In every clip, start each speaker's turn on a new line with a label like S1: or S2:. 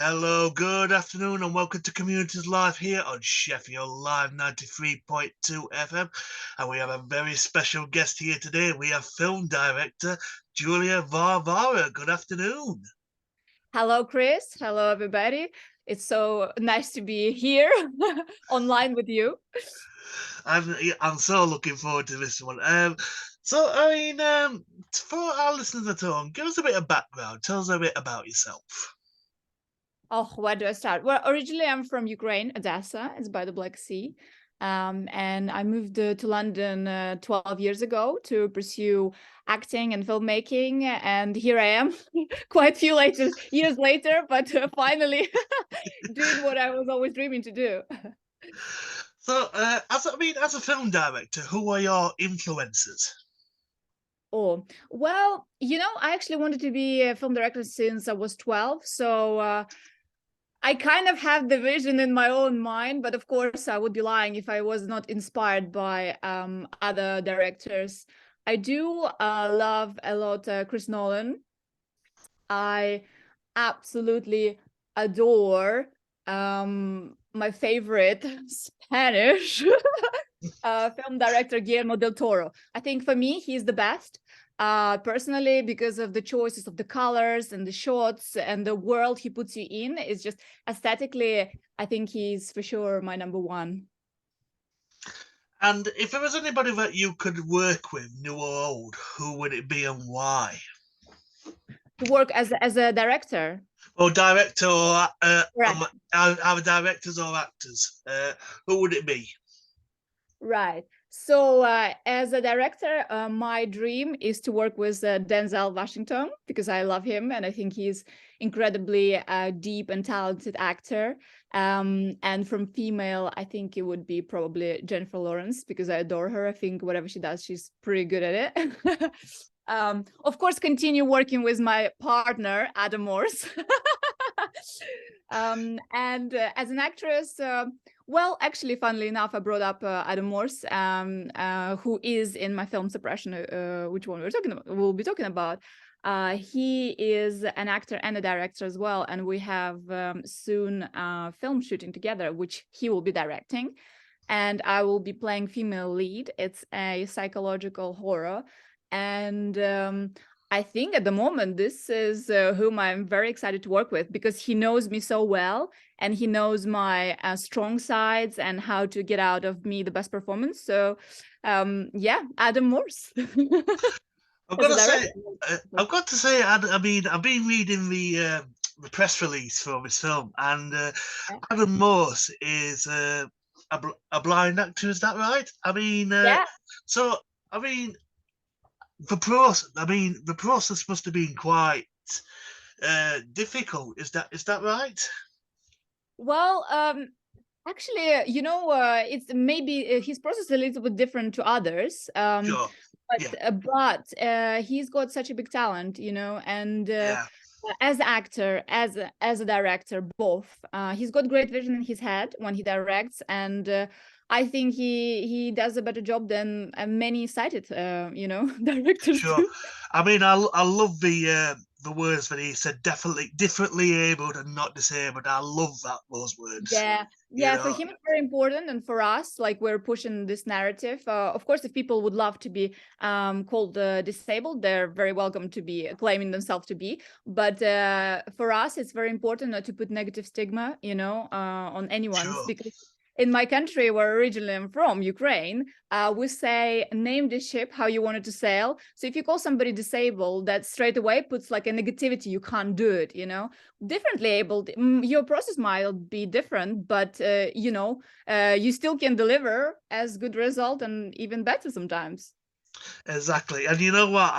S1: Hello, good afternoon, and welcome to Communities Live here on Sheffield Live 93.2 FM. And we have a very special guest here today. We have film director Julia Varvara. Good afternoon.
S2: Hello, Chris. Hello, everybody. It's so nice to be here online with you.
S1: I'm so looking forward to this one. For our listeners at home, give us a bit of background. Tell us a bit about yourself.
S2: Oh, where do I start? Well, originally I'm from Ukraine, Odessa. It's by the Black Sea. And I moved to London 12 years ago to pursue acting and filmmaking. And here I am, quite a few years later, but finally doing what I was always dreaming to do.
S1: So, as a film director, who are your influences?
S2: Oh, well, I actually wanted to be a film director since I was 12. So I kind of have the vision in my own mind, but of course I would be lying if I was not inspired by other directors. I do love a lot Chris Nolan. I absolutely adore my favorite Spanish film director, Guillermo del Toro. I think for me, he's the best. Personally, because of the choices of the colors and the shots and the world he puts you in, is just aesthetically, I think he's for sure my number one.
S1: And if there was anybody that you could work with, new or old, who would it be and why?
S2: To work as a director.
S1: Or director, or
S2: Right.
S1: either directors or actors. Who would it be?
S2: Right. So as a director, my dream is to work with Denzel Washington because I love him and I think he's incredibly deep and talented actor. And from female, I think it would be probably Jennifer Lawrence because I adore her. I think whatever she does, she's pretty good at it. Of course, continue working with my partner, Adam Morse. And as an actress, well, actually, funnily enough, I brought up Adam Morse, who is in my film Supression, which one we'll be talking about. He is an actor and a director as well, and we have soon film shooting together, which he will be directing, and I will be playing female lead. It's a psychological horror, and I think at the moment this is whom I'm very excited to work with because he knows me so well and he knows my strong sides and how to get out of me the best performance. So yeah, Adam Morse.
S1: I've
S2: As
S1: got
S2: a
S1: to say,
S2: director.
S1: I've been reading the press release for this film, and Adam Morse is a blind actor. Is that right?
S2: Yeah.
S1: So I mean, the process must have been quite difficult. Is that right?
S2: Well, actually, it's maybe his process is a little bit different to others.
S1: Sure. Yeah.
S2: But he's got such a big talent, and
S1: Yeah.
S2: as actor, as a director, both. He's got great vision in his head when he directs, and I think he does a better job than many sighted, directors
S1: Sure.
S2: do.
S1: I love the words that he said. Definitely, differently abled and not disabled. I love those words.
S2: Yeah,
S1: You
S2: yeah. For
S1: know.
S2: him, it's very important, and for us, like we're pushing this narrative. Of course, if people would love to be called disabled, they're very welcome to be claiming themselves to be. But for us, it's very important not to put negative stigma, on anyone's
S1: Sure.
S2: because in my country, where originally I'm from, Ukraine, we say name the ship how you want it to sail. So if you call somebody disabled, that straight away puts like a negativity. You can't do it, differently abled, your process might be different, but you still can deliver as good result and even better sometimes.
S1: Exactly. And you know what?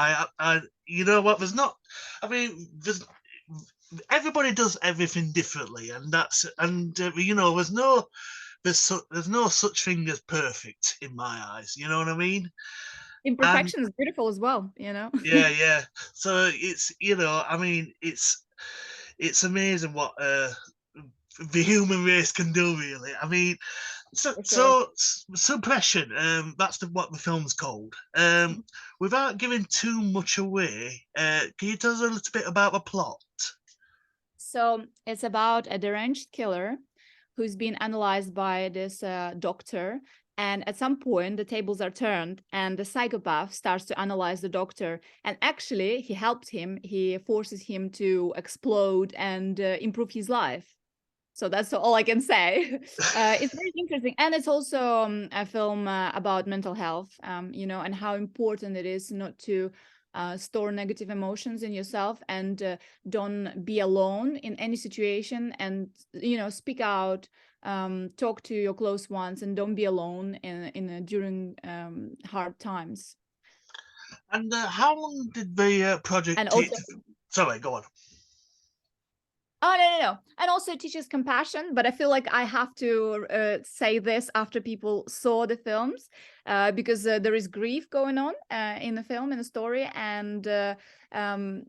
S1: You know what? There's not. I mean, there's everybody does everything differently, and there's no such thing as perfect in my eyes. You know what I mean? And
S2: Imperfection is beautiful as well.
S1: yeah, yeah. So it's amazing what the human race can do. Really, I mean,
S2: For sure.
S1: suppression. That's what the film's called. Without giving too much away, can you tell us a little bit about the plot?
S2: So it's about a deranged killer who's been analyzed by this doctor. And at some point, the tables are turned, and the psychopath starts to analyze the doctor. And actually, he helps him. He forces him to explode and improve his life. So that's all I can say. It's very interesting, and it's also a film about mental health, and how important it is not to store negative emotions in yourself, and don't be alone in any situation, and speak out, talk to your close ones, and don't be alone in during hard times.
S1: And how long did the project
S2: And
S1: take
S2: also,
S1: to... Sorry, go on.
S2: oh, no. And also it teaches compassion, but I feel like I have to say this after people saw the films, because there is grief going on in the film, in the story, and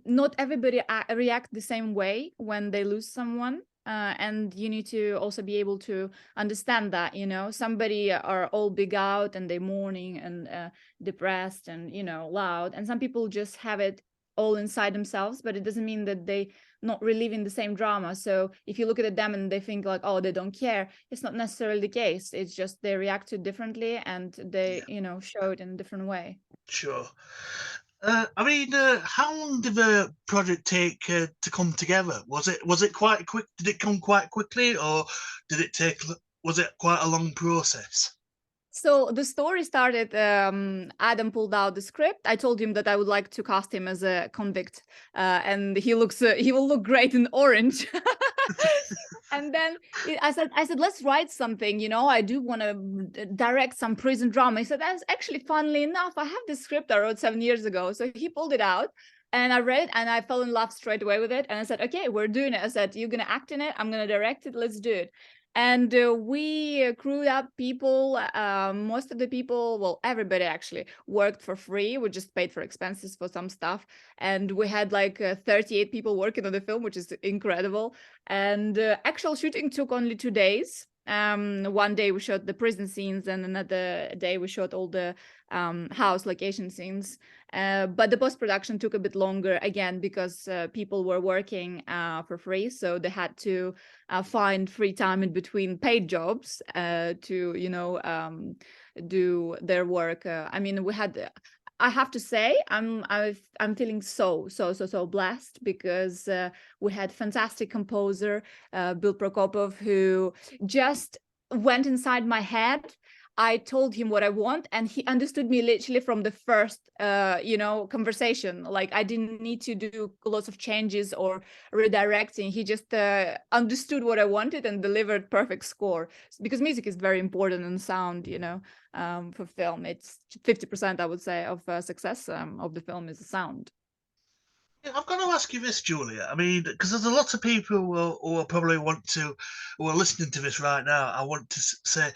S2: not everybody react the same way when they lose someone. And you need to also be able to understand that, somebody are all big out and they're mourning and depressed and, loud. And some people just have it all inside themselves, but it doesn't mean that they not reliving the same drama. So if you look at them and they think like, oh, they don't care, it's not necessarily the case. It's just they react to it differently, and they show it in a different way.
S1: Sure. How long did the project take to come together? Was it quite quick? Did it come quite quickly, or did it take? Was it quite a long process?
S2: So the story started, Adam pulled out the script. I told him that I would like to cast him as a convict, and he will look great in orange. And then I said, let's write something, I do want to direct some prison drama. He said, that's actually, funnily enough, I have this script I wrote 7 years ago. So he pulled it out, and I read it, and I fell in love straight away with it. And I said, okay, we're doing it. I said, you're going to act in it, I'm going to direct it, let's do it. And we crewed up people. Most of the people, well, everybody actually worked for free. We just paid for expenses for some stuff. And we had like 38 people working on the film, which is incredible. And actual shooting took only 2 days. One day we shot the prison scenes, and another day we shot all the house location scenes. But the post-production took a bit longer, again, because people were working for free. So they had to find free time in between paid jobs to do their work. I have to say, I'm feeling so blessed, because we had fantastic composer Bill Prokopov, who just went inside my head. I told him what I want, and he understood me literally from the first conversation. Like, I didn't need to do lots of changes or redirecting. He just understood what I wanted and delivered perfect score, because music is very important in sound, for film. It's 50%, I would say, of success of the film is the sound.
S1: Yeah, I've got to ask you this, Julia. I mean, because there's a lot of people who probably who are listening to this right now. I want to say,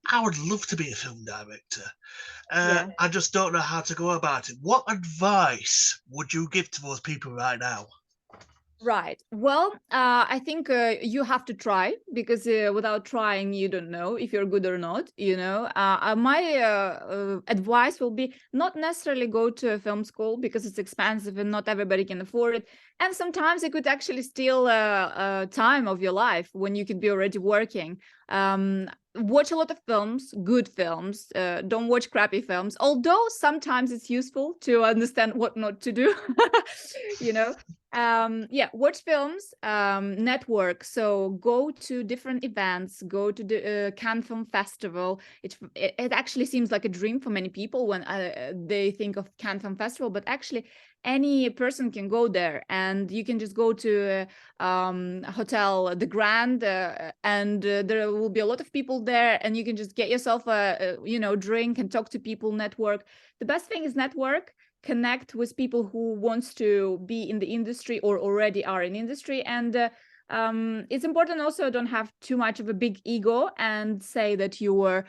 S1: I would love to be a film director.
S2: Yeah.
S1: I just don't know how to go about it. What advice would you give to those people right now?
S2: Right. Well, I think you have to try, because without trying, you don't know if you're good or not. My advice will be not necessarily go to a film school, because it's expensive and not everybody can afford it. And sometimes it could actually steal time of your life when you could be already working. Watch a lot of films, good films. Don't watch crappy films. Although sometimes it's useful to understand what not to do. you know watch films, network. So go to different events, go to the Cannes Film Festival. It actually seems like a dream for many people when they think of Cannes Film Festival, but actually any person can go there, and you can just go to hotel the Grand, and there will be a lot of people there, and you can just get yourself a drink and talk to people, network. The best thing is network, connect with people who wants to be in the industry or already are in industry. And it's important also, don't have too much of a big ego and say that you were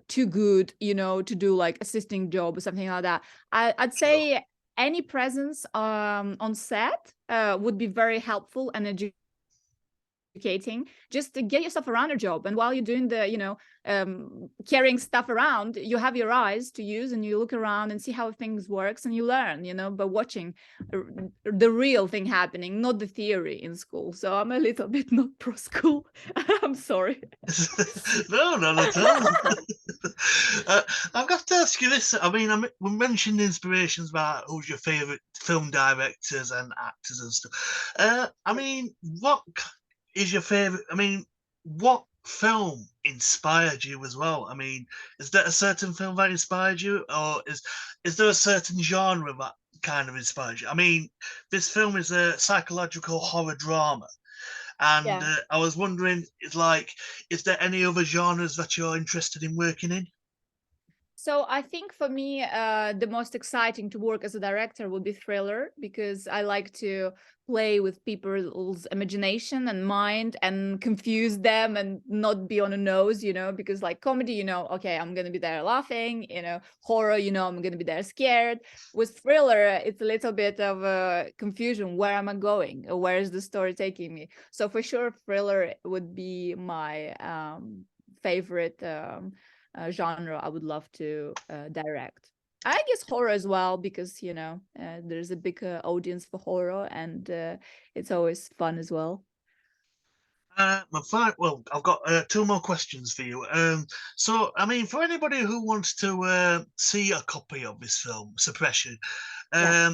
S2: too good to do like assisting job or something like that. I'd say any presence on set would be very helpful and just to get yourself around a job. And while you're doing the, carrying stuff around, you have your eyes to use and you look around and see how things works and you learn, by watching the real thing happening, not the theory in school. So I'm a little bit not pro school. I'm sorry.
S1: No, not at all. I've got to ask you this. I mean, we mentioned inspirations about who's your favorite film directors and actors and stuff. I mean, what is your favorite? I mean, what film inspired you as well? I mean, is there a certain film that inspired you, or is there a certain genre that kind of inspired you? I mean, this film is a psychological horror drama. And
S2: Yeah.
S1: I was wondering, is there any other genres that you're interested in working in?
S2: So I think for me, the most exciting to work as a director would be thriller, because I like to play with people's imagination and mind and confuse them and not be on a nose, because like comedy, okay, I'm going to be there laughing, horror, I'm going to be there scared. With thriller, it's a little bit of a confusion. Where am I going? Where is the story taking me? So for sure, thriller would be my favorite genre I would love to direct. I guess horror as well, because there's a big audience for horror, and it's always fun as well.
S1: Well, I've got two more questions for you. So, I mean, for anybody who wants to see a copy of this film, Suppression,
S2: Yeah.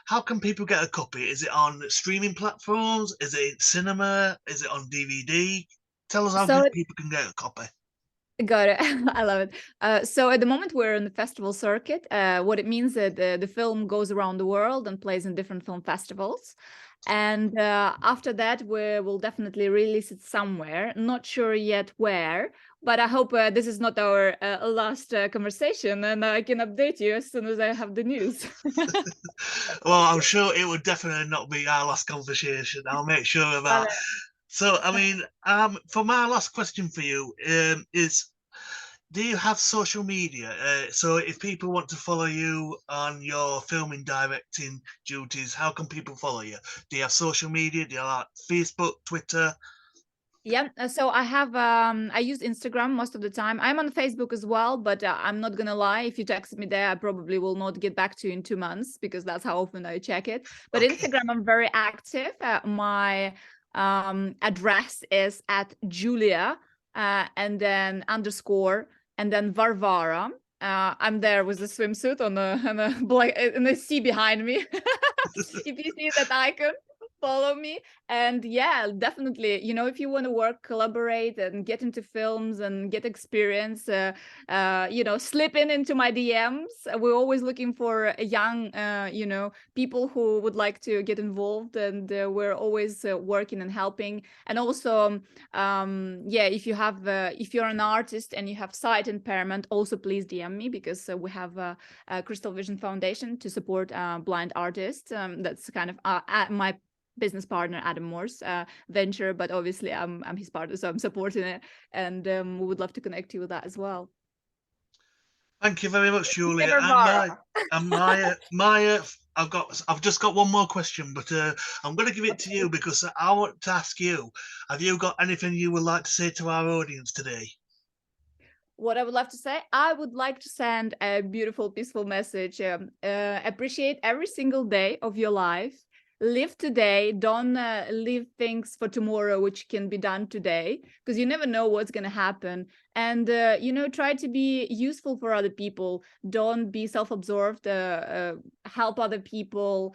S1: how can people get a copy? Is it on streaming platforms? Is it cinema? Is it on DVD? Tell us how
S2: So
S1: people can get a copy.
S2: got it. I love it. So at the moment we're in the festival circuit. What it means that the film goes around the world and plays in different film festivals. And after that, we will definitely release it somewhere. Not sure yet where, but I hope this is not our last conversation, and I can update you as soon as I have the news.
S1: Well, I'm sure it would definitely not be our last conversation. I'll make sure of
S2: Love
S1: that. So, I mean, for my last question for you, is do you have social media? So, if people want to follow you on your filming directing duties, how can people follow you? Do you have social media? Do you like Facebook, Twitter?
S2: Yeah, so I use Instagram most of the time. I'm on Facebook as well, but I'm not gonna lie, if you text me there, I probably will not get back to you in 2 months, because that's how often I check it. But
S1: Okay.
S2: Instagram, I'm very active. My address is at Julia, and then underscore, and then Varvara. I'm there with a swimsuit on a black in the sea behind me. If you see that icon, follow me. And yeah, definitely, if you want to work, collaborate, and get into films and get experience, slip into my DMs. We're always looking for young people who would like to get involved, and we're always working and helping. And also if you're an artist and you have sight impairment, also please DM me, because we have a Crystal Vision Foundation to support blind artists. That's kind of my business partner Adam Moore's venture, but obviously I'm his partner, so I'm supporting it, and we would love to connect you with that as well.
S1: Thank you very much, Julia.
S2: Never Vara.
S1: And I've just got one more question, but I'm going to give it to you because I want to ask you: have you got anything you would like to say to our audience today?
S2: What I would love to say, I would like to send a beautiful, peaceful message. Appreciate every single day of your life. Live today. Don't leave things for tomorrow, which can be done today, because you never know what's going to happen. And try to be useful for other people. Don't be self-absorbed. Help other people,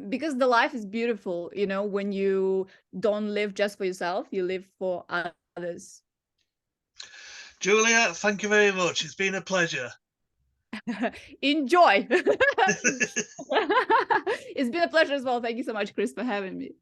S2: because the life is beautiful. When you don't live just for yourself, you live for others.
S1: Julia, thank you very much. It's been a pleasure.
S2: Enjoy. It's been a pleasure as well. Thank you so much, Chris, for having me.